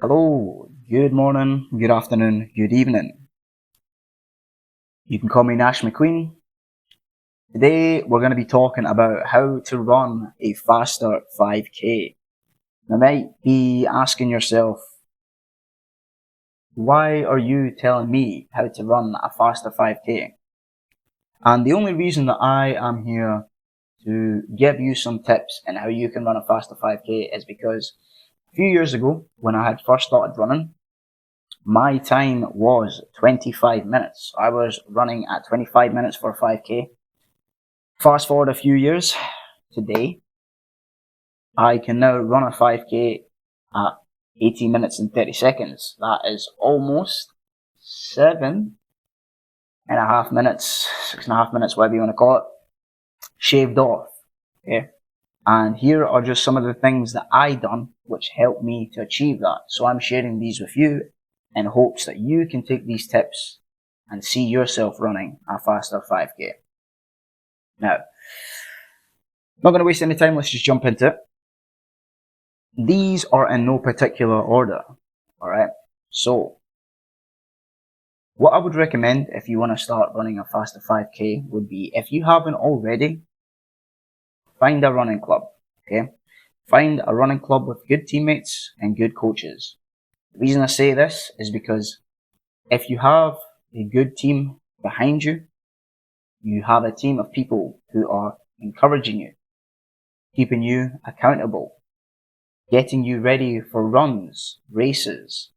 Hello, good morning, good afternoon, good evening. You can call me Nash McQueen. Today we're going to be talking about how to run a faster 5k. You might be asking yourself, why are you telling me how to run a faster 5k? And the only reason that I am here to give you some tips on how you can run a faster 5k is because a few years ago, when I had first started running, my time was 25 minutes. I was running at 25 minutes for a 5k. Fast forward a few years, today, I can now run a 5k at 18 minutes and 30 seconds. That is almost 7.5 minutes, 6.5 minutes, whatever you want to call it, shaved off. Okay. And here are just some of the things that I done which helped me to achieve that. So I'm sharing these with you in hopes that you can take these tips and see yourself running a faster 5k. Now, not going to waste any time, let's just jump into it. These are in no particular order, alright? So, what I would recommend if you want to start running a faster 5k would be, if you haven't already, find a running club, okay? Find a running club with good teammates and good coaches. The reason I say this is because if you have a good team behind you, you have a team of people who are encouraging you, keeping you accountable, getting you ready for runs, races.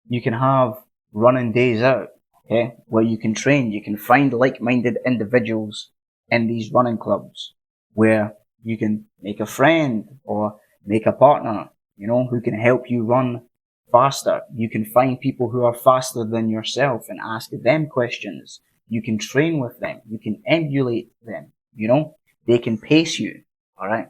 You can have running days out, okay, where you can train, you can find like-minded individuals in these running clubs where you can make a friend or make a partner, who can help you run faster. You can find people who are faster than yourself and ask them questions. You can train with them. You can emulate them, they can pace you, alright?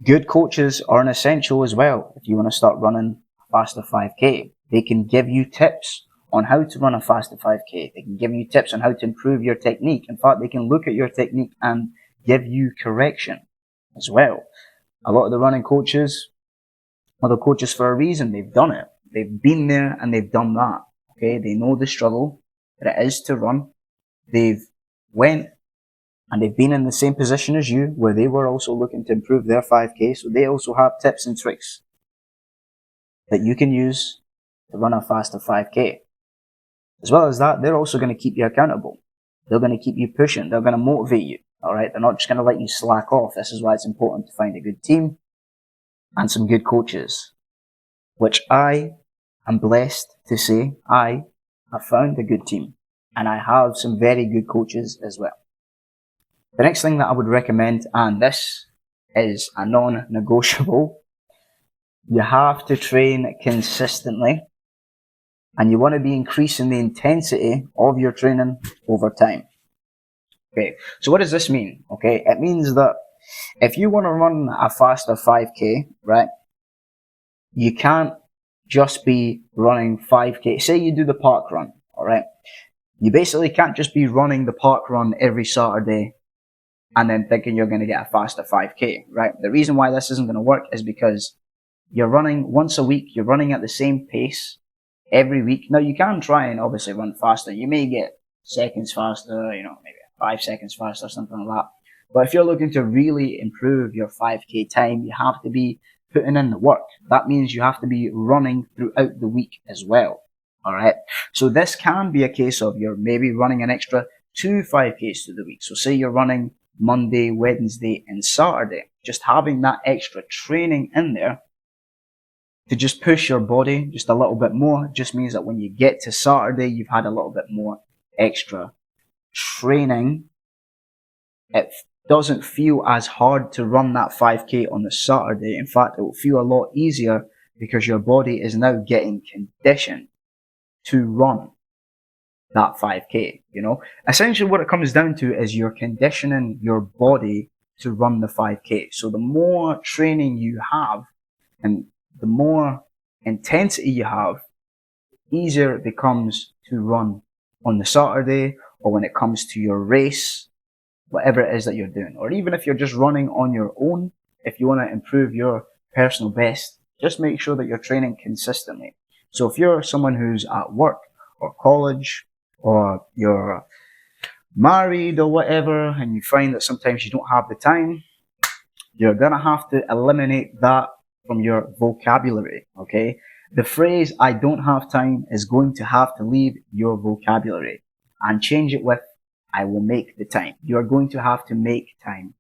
Good coaches are an essential as well if you want to start running a faster 5k. They can give you tips on how to run a faster 5k. They can give you tips on how to improve your technique. In fact, they can look at your technique and give you correction as well. A lot of the running coaches are the coaches for a reason. They've done it. They've been there and they've done that. Okay, they know the struggle that it is to run. They've went and they've been in the same position as you, where they were also looking to improve their 5k, so they also have tips and tricks that you can use to run a faster 5k. As well as that, they're also going to keep you accountable. They're going to keep you pushing. They're going to motivate you. Alright, they're not just going to let you slack off. This is why it's important to find a good team and some good coaches, which I am blessed to say I have found a good team, and I have some very good coaches as well. The next thing that I would recommend, and this is a non-negotiable, you have to train consistently, and you want to be increasing the intensity of your training over time. Okay, so what does this mean? Okay, it means that if you want to run a faster 5k, right, you can't just be running 5k. Say you do the park run, alright? You basically can't just be running the park run every Saturday and then thinking you're going to get a faster 5k, right? The reason why this isn't going to work is because you're running once a week, you're running at the same pace every week. Now, you can try and obviously run faster. You may get seconds faster, maybe 5 seconds faster, something like that. But if you're looking to really improve your 5k time, you have to be putting in the work. That means you have to be running throughout the week as well. Alright? So this can be a case of you're maybe running an extra 2 5ks through the week. So say you're running Monday, Wednesday, and Saturday. Just having that extra training in there to just push your body just a little bit more just means that when you get to Saturday, you've had a little bit more extra training. It doesn't feel as hard to run that 5k on the Saturday. In fact, it will feel a lot easier because your body is now getting conditioned to run that 5k, Essentially what it comes down to is you're conditioning your body to run the 5k. So the more training you have and the more intensity you have, easier it becomes to run on the Saturday or when it comes to your race, whatever it is that you're doing. Or even if you're just running on your own, if you want to improve your personal best Just make sure that you're training consistently. So if you're someone who's at work or college, or you're married or whatever, and you find that sometimes you don't have the time, you're gonna have to eliminate that from your vocabulary, okay? The phrase, I don't have time, is going to have to leave your vocabulary and change it with, I will make the time. You're going to have to make time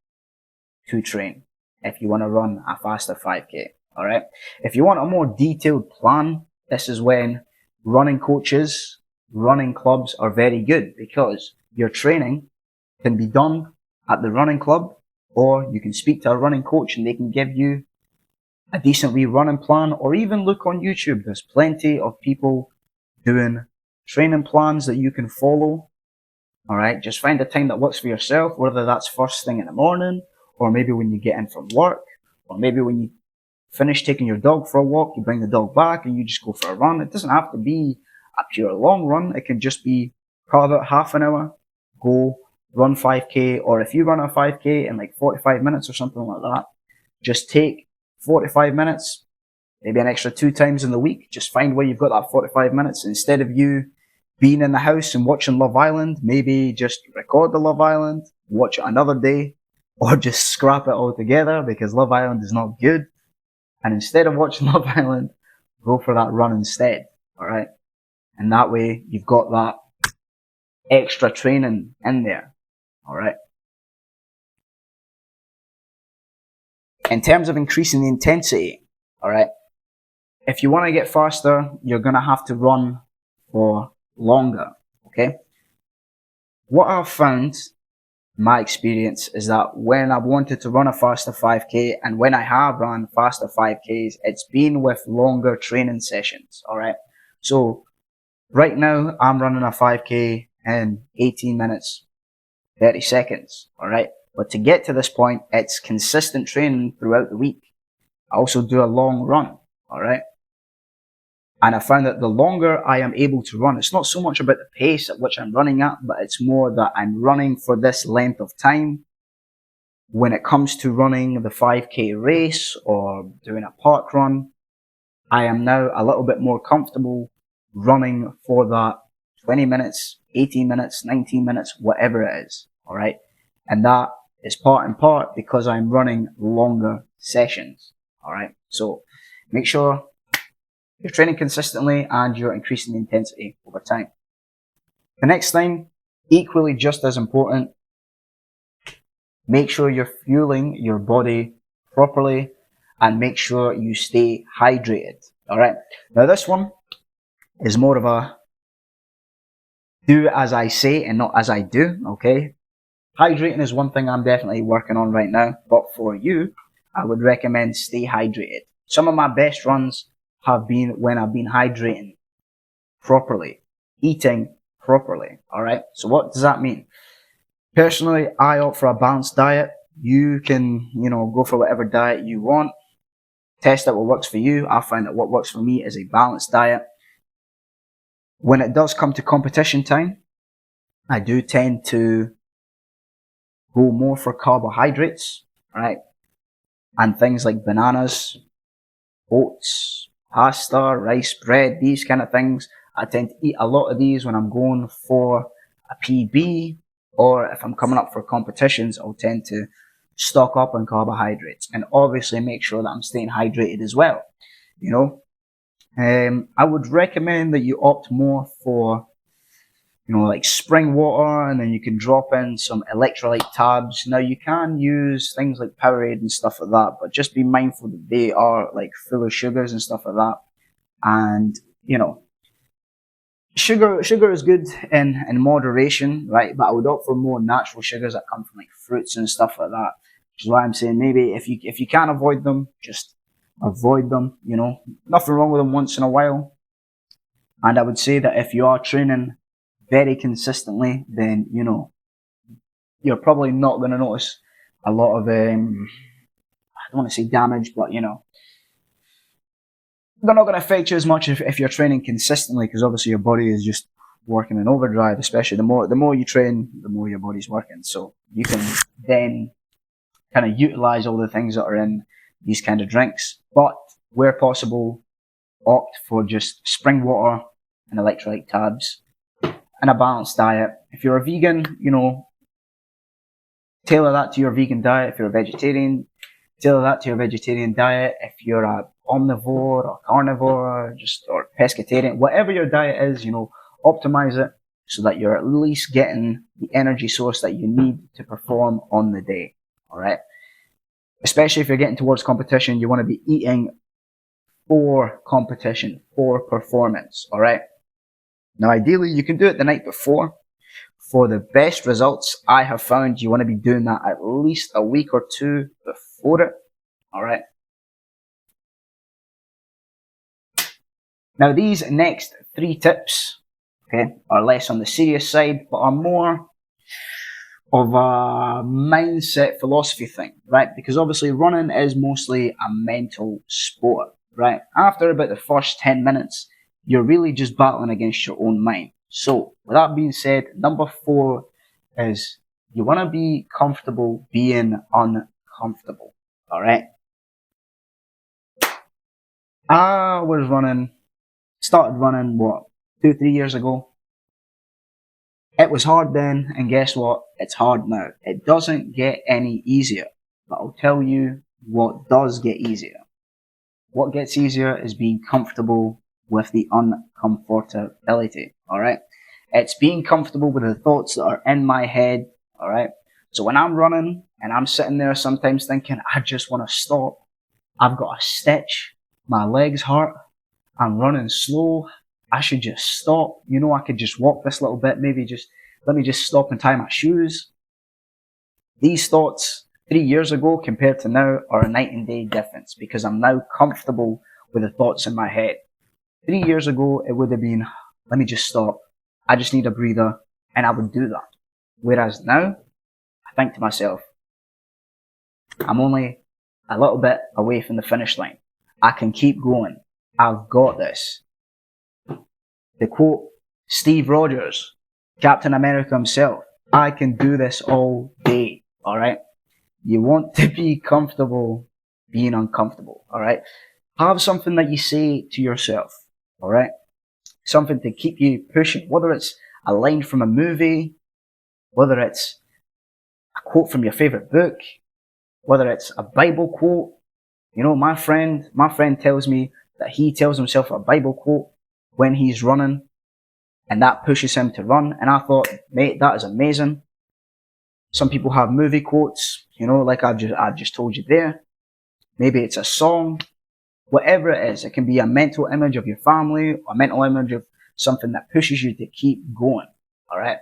to train if you want to run a faster 5K, alright? If you want a more detailed plan, this is when running coaches, running clubs are very good, because your training can be done at the running club, or you can speak to a running coach and they can give you a decent wee running plan, or even look on YouTube. There's plenty of people doing training plans that you can follow. Alright, just find a time that works for yourself, whether that's first thing in the morning, or maybe when you get in from work, or maybe when you finish taking your dog for a walk, you bring the dog back and you just go for a run. It doesn't have to be a pure long run. It can just be carve out half an hour, go run 5K, or if you run a 5K in like 45 minutes or something like that, just take 45 minutes, maybe an extra 2 times in the week. Just find where you've got that 45 minutes. Instead of you being in the house and watching Love Island, maybe just record the Love Island, watch it another day, or just scrap it all together because Love Island is not good. And instead of watching Love Island, go for that run instead, alright? And that way, you've got that extra training in there, alright? In terms of increasing the intensity, alright, if you want to get faster, you're going to have to run for longer, okay? What I've found, my experience, is that when I've wanted to run a faster 5K, and when I have run faster 5Ks, it's been with longer training sessions, alright? So, right now, I'm running a 5K in 18 minutes, 30 seconds, alright? But to get to this point, it's consistent training throughout the week. I also do a long run, alright? And I found that the longer I am able to run, it's not so much about the pace at which I'm running at, but it's more that I'm running for this length of time. When it comes to running the 5K race or doing a park run, I am now a little bit more comfortable running for that 20 minutes, 18 minutes, 19 minutes, whatever it is, alright? And that is part and part because I'm running longer sessions, alright? So make sure you're training consistently and you're increasing the intensity over time. The next thing, equally just as important, make sure you're fueling your body properly and make sure you stay hydrated. Alright, now this one is more of a do as I say and not as I do, okay? Hydrating is one thing I'm definitely working on right now, but for you, I would recommend stay hydrated. Some of my best runs have been when I've been hydrating properly, eating properly, alright? So what does that mean? Personally, I opt for a balanced diet. You can, go for whatever diet you want. Test out what works for you. I find that what works for me is a balanced diet. When it does come to competition time, I do tend to go more for carbohydrates, right? And things like bananas, oats, pasta, rice, bread, these kind of things. I tend to eat a lot of these when I'm going for a PB, or if I'm coming up for competitions, I'll tend to stock up on carbohydrates and obviously make sure that I'm staying hydrated as well. I would recommend that you opt more for, like spring water, and then you can drop in some electrolyte tabs. Now you can use things like Powerade and stuff like that, but just be mindful that they are like full of sugars and stuff like that. And, sugar is good in moderation, right? But I would opt for more natural sugars that come from like fruits and stuff like that. Which is why I'm saying maybe if you can't avoid them, just avoid them. Nothing wrong with them once in a while. And I would say that if you are training very consistently, then you're probably not going to notice a lot of I don't want to say damage, but they're not going to affect you as much if you're training consistently, because obviously your body is just working in overdrive. Especially the more you train, the more your body's working. So you can then kind of utilize all the things that are in these kind of drinks. But where possible, opt for just spring water and electrolyte tabs and a balanced diet. If you're a vegan, tailor that to your vegan diet. If you're a vegetarian, tailor that to your vegetarian diet. If you're a omnivore or carnivore, or pescatarian, whatever your diet is, optimize it so that you're at least getting the energy source that you need to perform on the day. All right. Especially if you're getting towards competition, you want to be eating for competition, for performance. All right. Now, ideally, you can do it the night before. For the best results I have found, you want to be doing that at least a week or two before it. All right. Now, these next 3 tips, okay, are less on the serious side, but are more of a mindset philosophy thing, right? Because obviously running is mostly a mental sport, right? After about the first 10 minutes, you're really just battling against your own mind. So, with that being said, number 4 is you want to be comfortable being uncomfortable, all right? I started running, 2-3 years ago. It was hard then, and guess what? It's hard now. It doesn't get any easier, but I'll tell you what does get easier. What gets easier is being comfortable with the uncomfortability, alright? It's being comfortable with the thoughts that are in my head, alright? So when I'm running and I'm sitting there sometimes thinking, I just want to stop, I've got a stitch, my legs hurt, I'm running slow, I should just stop, I could just walk this little bit, let me just stop and tie my shoes. These thoughts 3 years ago compared to now are a night and day difference because I'm now comfortable with the thoughts in my head. 3 years ago, it would have been, let me just stop. I just need a breather, and I would do that. Whereas now, I think to myself, I'm only a little bit away from the finish line. I can keep going. I've got this. To quote Steve Rogers, Captain America himself, I can do this all day, alright? You want to be comfortable being uncomfortable, alright? Have something that you say to yourself, alright? Something to keep you pushing, whether it's a line from a movie, whether it's a quote from your favorite book, whether it's a Bible quote. My friend tells me that he tells himself a Bible quote when he's running, and that pushes him to run. And I thought, mate, that is amazing. Some people have movie quotes, like I've just told you there. Maybe it's a song, whatever it is. It can be a mental image of your family, or a mental image of something that pushes you to keep going. All right.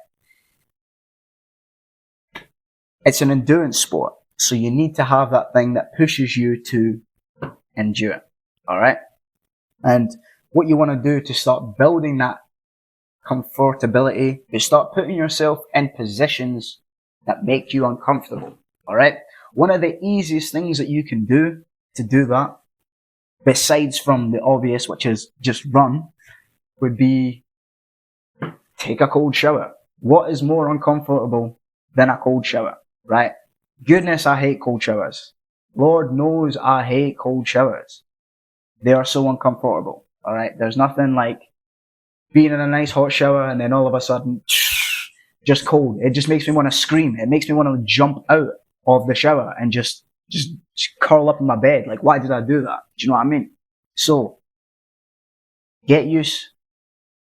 It's an endurance sport, so you need to have that thing that pushes you to endure. All right. And what you want to do to start building that comfortability is start putting yourself in positions that make you uncomfortable. All right. One of the easiest things that you can do to do that, besides from the obvious, which is just run, would be take a cold shower. What is more uncomfortable than a cold shower, right? Goodness, I hate cold showers. Lord knows I hate cold showers. They are so uncomfortable, all right? There's nothing like being in a nice hot shower and then all of a sudden, just cold. It just makes me want to scream. It makes me want to jump out of the shower and just curl up in my bed. Like, why did I do that? Do you know what I mean? So, get used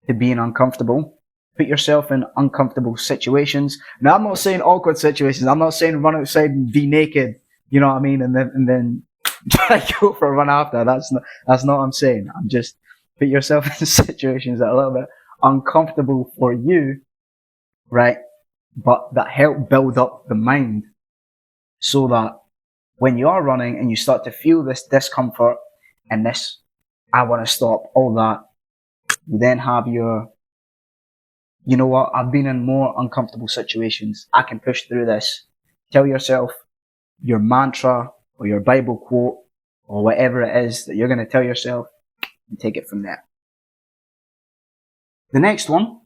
to being uncomfortable. Put yourself in uncomfortable situations. Now, I'm not saying awkward situations. I'm not saying run outside and be naked. You know what I mean? And then try to go for a run after. That's not what I'm saying. I'm just put yourself in situations that are a little bit uncomfortable for you, right? But that help build up the mind so that when you are running and you start to feel this discomfort and this, I want to stop, all that, you then have your, you know what, I've been in more uncomfortable situations. I can push through this. Tell yourself your mantra or your Bible quote or whatever it is that you're going to tell yourself and take it from there. The next one,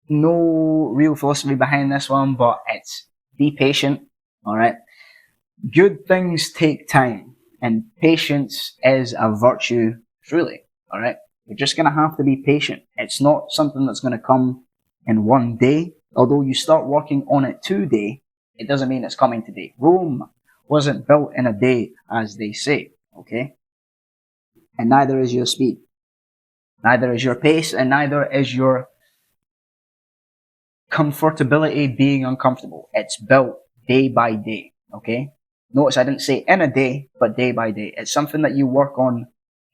no real philosophy behind this one, but it's be patient, alright? Good things take time, and patience is a virtue, truly. All right. You're just going to have to be patient. It's not something that's going to come in one day. Although you start working on it today, it doesn't mean it's coming today. Rome wasn't built in a day, as they say. Okay. And neither is your speed. Neither is your pace, and neither is your comfortability being uncomfortable. It's built day by day. Okay. Notice I didn't say in a day, but day by day. It's something that you work on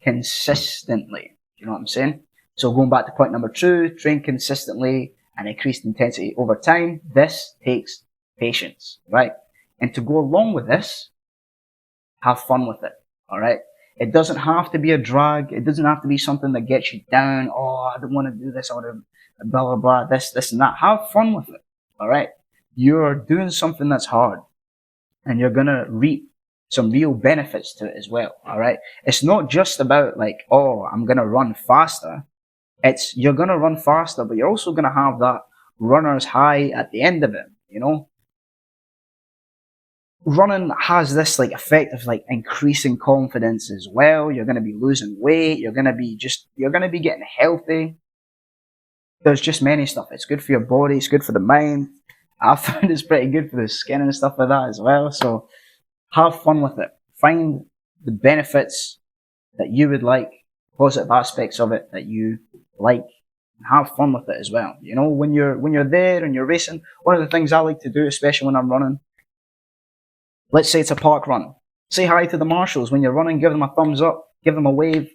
consistently. You know what I'm saying? So going back to point number 2, train consistently and increased intensity over time. This takes patience, right? And to go along with this, have fun with it, all right? It doesn't have to be a drag. It doesn't have to be something that gets you down. Oh, I don't want to do this. I want to blah, blah, blah, this, and that. Have fun with it, all right? You're doing something that's hard, and you're going to reap some real benefits to it as well, all right? It's not just about like, oh, I'm going to run faster. It's you're going to run faster, but you're also going to have that runner's high at the end of it, you know? Running has this like effect of like increasing confidence as well. You're going to be losing weight. You're going to be getting healthy. There's just many stuff. It's good for your body. It's good for the mind. I found it's pretty good for the skin and stuff like that as well. So have fun with it. Find the benefits that you would like, positive aspects of it that you like, and have fun with it as well. You know, when you're there and you're racing, one of the things I like to do, especially when I'm running, let's say it's a park run. Say hi to the marshals when you're running, give them a thumbs up, give them a wave,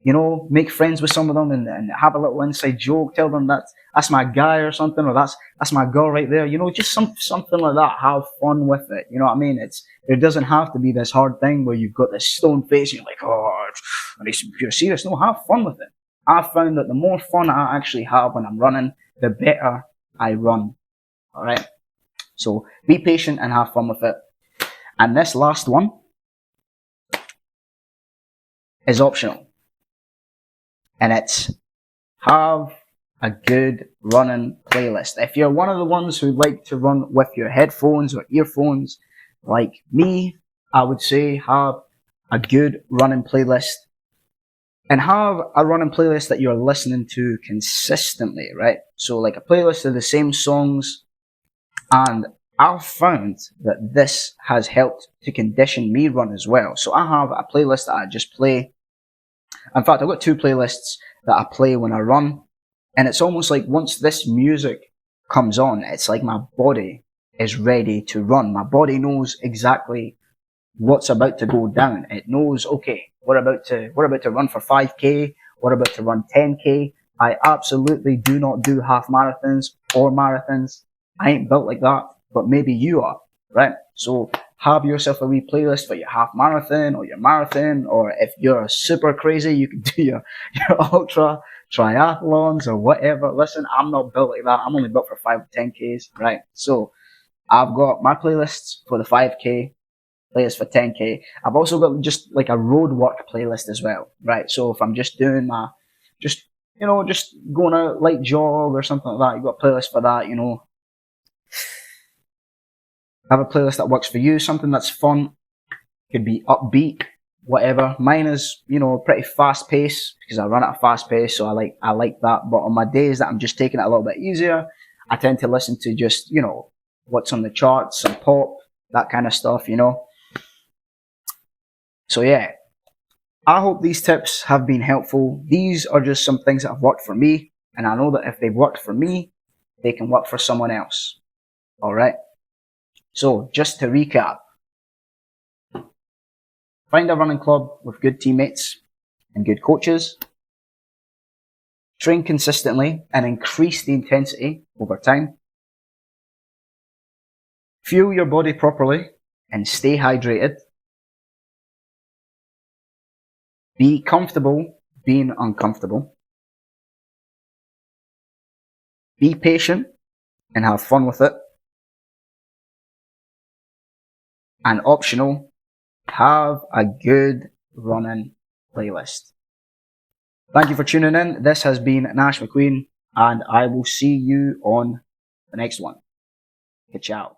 you know, make friends with some of them and have a little inside joke, tell them that's my guy or something, or that's my girl right there, you know, just something like that. Have fun with it. You know what I mean? It doesn't have to be this hard thing where you've got this stone face and you're like, oh, you're serious. No, have fun with it. I've found that the more fun I actually have when I'm running, the better I run. All right. So be patient and have fun with it. And this last one is optional. And it's have a good running playlist. If you're one of the ones who like to run with your headphones or earphones, like me, I would say have a good running playlist. And have a running playlist that you're listening to consistently, right? So like a playlist of the same songs. And I've found that this has helped to condition me run as well. So I have a playlist that I just play. In fact, I've got 2 playlists that I play when I run. And it's almost like once this music comes on, it's like my body is ready to run. My body knows exactly what's about to go down. It knows, okay, we're about to run for 5K. We're about to run 10K. I absolutely do not do half marathons or marathons. I ain't built like that, but maybe you are, right? So have yourself a wee playlist for your half marathon or your marathon, or if you're super crazy, you can do your ultra triathlons or whatever. Listen, I'm not built like that. I'm only built for 5 or 10Ks, right? So I've got my playlists for the 5K, playlist for 10K. I've also got just like a road work playlist as well, right? So if I'm just doing just going out light jog or something like that, you've got a playlist for that, you know. Have a playlist that works for you, something that's fun, could be upbeat, whatever. Mine is, you know, pretty fast pace because I run at a fast pace, so I like that. But on my days that I'm just taking it a little bit easier, I tend to listen to just, you know, what's on the charts, some pop, that kind of stuff, you know. So yeah, I hope these tips have been helpful. These are just some things that have worked for me, and I know that if they've worked for me, they can work for someone else. All right. So just to recap, find a running club with good teammates and good coaches. Train consistently and increase the intensity over time. Fuel your body properly and stay hydrated. Be comfortable being uncomfortable. Be patient and have fun with it. And optional, have a good running playlist. Thank you for tuning in. This has been Nash McQueen, and I will see you on the next one. Ciao.